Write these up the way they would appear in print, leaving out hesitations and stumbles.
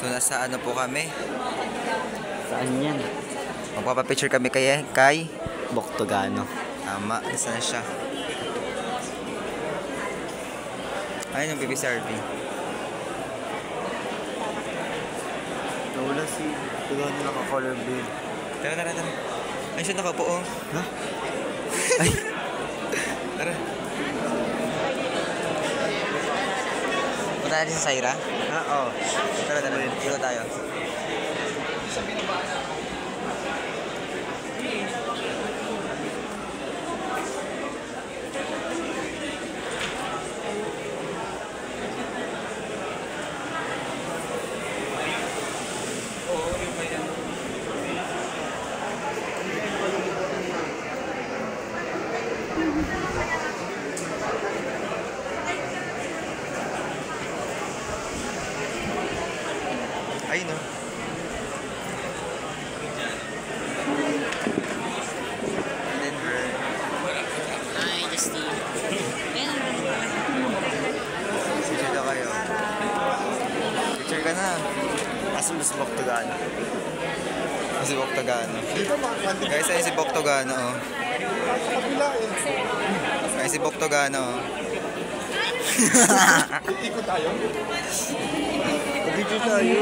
So nasa ano po kami? Saan yan? Magpapapicture kami kay Boktogano. Tama, nasa na siya? Ayun yung PBCRV. Nawala si Boktogano naka-color blue. Tara. Ayun siya nakaupo oh. Ha? Ay. Tara. Punta natin sa Saira? Oo. Tara. Dito tayo. Ayun o. Hi, Justine. Picture na kayo. Picture ka na. Kaso mas Boktogano. Si Boktogano. Guys, ayun si Boktogano oh. Ayun si Boktogano oh. Ikot tayo. Pag-video tayo.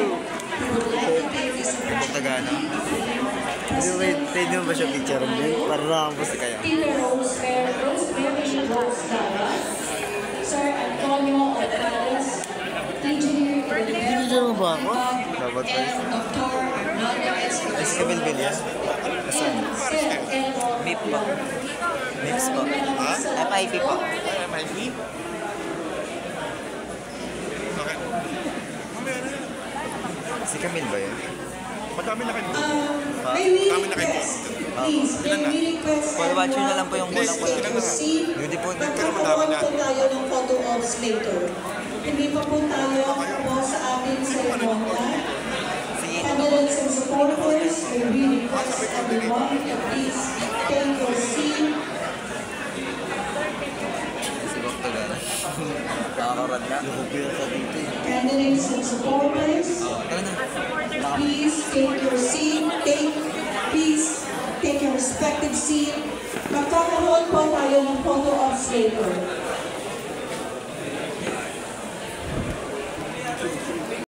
Si Boktogano. Wait, pwede mo ba siya picture din? Para nakapos Kasi kayo. Sir Antonio Ortales, engineer Video mo ba ako? Dapat guys. and Dr. Ay, si Camille Villas. Asan? Beef po. Mix po. Ha? FIP po. MIP? Bakit? Mamaya na yan. Si Camille ba yun? Madami na kayo. Madami na kayo. Please, may we request Full watcher na lang po yung kulang ko lang. Ilan na nga? proceed. Hindi po. Magkakaroon po tayo ng photo ops later. Hindi pa po tayo po sa ating ceremonya. Candidates and supporters, may we request everyone to please take your seat. Si Boktogano. Nakakarad na. Nakapira ka dito eh. Candidates and supporters, Tara na. please take your seat. Please take your respective seat. Magkakaroon po tayo ng photo ops later.